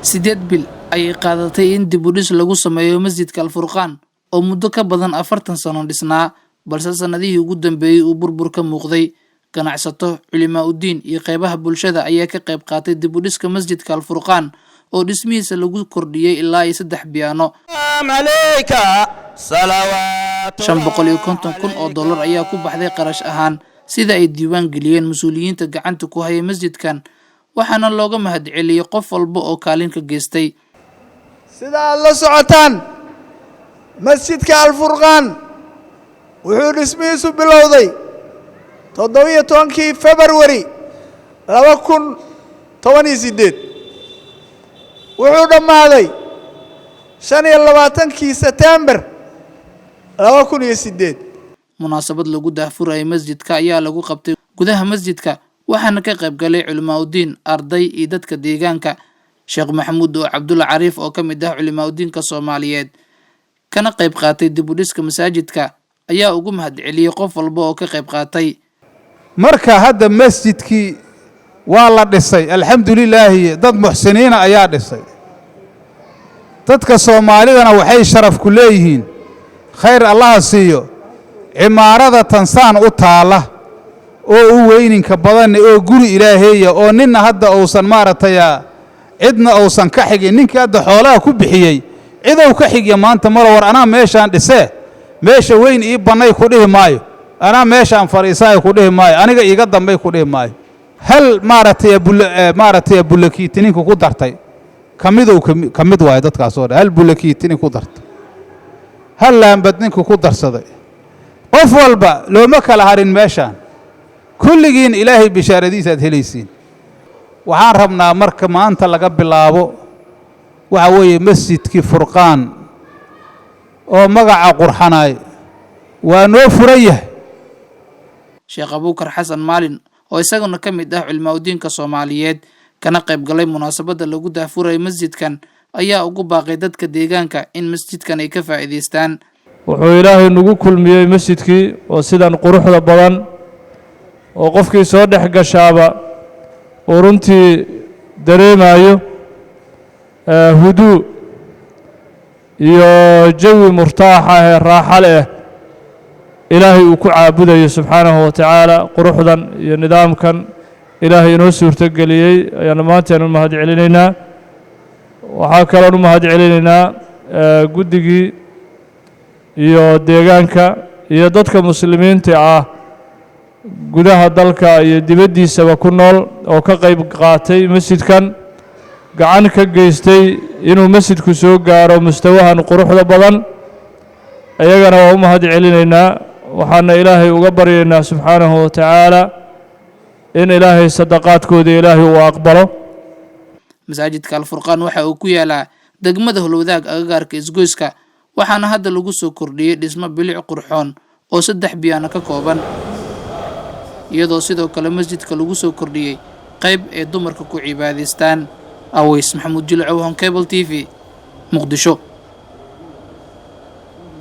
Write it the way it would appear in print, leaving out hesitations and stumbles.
sideed bil ayay qaadatay in dib u dhis lagu sameeyo masjidka Al-Furqaan oo muddo ka badan 40 sano dhisnaa balse sanadihii ugu dambeeyay uu burbur ka muuqday. ganacsato culimaa u diin iyo qaybaha bulshada ayaa ka qayb qaatay dib u dhiska masjidka Al-Furqaan oo dhismihiisa lagu kordhiyay ilaa 3 biyaano. $550,000 oo dollar ayaa ku baxday qarash ahaan sida ay diiwaan geliyeen mas'uuliyiinta gacanta ku haya masjidkan, waxaana looga mahadceliyay qof walba oo kaalin ka geystay. sida la socotaan masjidka Al-Furqaan wuxuu dhismihiisu bilowday 17 February 2018 wuxuu dhamaaday 25 September 2008. munaasabad lagu daahfuray masjidka ayaa lagu qabtay gudaha masjidka waxaana ka qayb galay culimaa u diin, arday iyo dadka deegaanka. Sheekh Maxamuud Cabdulla Cariif oo ka mid ah culimaa u diinka Soomaaliyeed kana qayb qaatay dib u dhiska masaajidka ayaa ugu mahadceliyay qof walba oo ka qayb qaatay. marka hadda masjidkii waa la dhisay alxamdulilaahi, dad muxsiniina ayaa dhisay. dadka Soomaalidana waxay sharaf ku leeyihiin khayr Allah siiyo cimaarada tansaan u taala oo u weyninka badan oo guri Ilaaheeya oo ninna hadda uusan maaratay cidna uusan ka xigin. ninka hadda xoolaha ku bixiyay cidow ka xigya maanta mar war anaa meeshaan dhisay meesha weyn ii banay ku dhihi maayo, anaa meeshaan fariisay ku dhihi maayo, aniga iiga dambay ku dhihi maayo. hal maaratay bulakiitininku ku dartay kamid waay dadkaas oo hal bulakiitinin ku dartay, hal laambad ninku ku darsaday. qof walba looma kala harin meeshaan, kulligiin Ilaahay bishaaradiisa aad helaysiin. waxaan rabnaa marka maanta laga bilaabo waxa weeye masjidkii Furqaan oo magaca qurxanay waa noo furan yahay. Sheekh Abuukar Xasan Maalin oo isaguna ka mid ah culimaa u diinka Soomaaliyeed kana qayb galay munaasabada lagu daahfuray masjidkan ayaa ugu baaqay dadka deegaanka in masjidkan ay ka faa'iideystaan. wuxuu Ilaahay nagu kulmiyay masjidkii oo sidan quruxda badan oo qofkii soo dhex gashaaba oo runtii dareemayo huduu iyo jawi murtaax ah raaxo leh Ilaahay uu ku caabudayo subxaanahu wa ta'ala. quruxdan iyo nidaamkan Ilaahay inoo suurtageliyay ayaan maanta mahad celinaynaa. waxaa kaloo mahad celinaynaa guddigii iyo deegaanka iyo dadka muslimiinta ah gudaha dalka iyo dibaddiisaba ku nool oo ka qayb qaatay masjidkan, gacan ka geystay inuu masjidku soo gaaro mustawahan quruxda badan. ayagana waa u mahad celinaynaa. waxaana Ilaahay uga baryaynaa subxaanahu wa ta'ala in Ilaahay sadaqaadkooda Ilaahay uu aqbalo. masaajidka Al-Furqaan waxa uu ku yaalaa degmada Holwadaag agagaarka isgoyska, waxaana hadda lagu soo kordhiyay dhismo bilic qurxoon oo 3 biyaano ka kooban, iyadoo sidoo kale masjidka lagu soo kordhiyay qayb ay dumarka ku cibaadaystaan. Aways Maxamuud Jilcow, Cable TV, Muqdisho.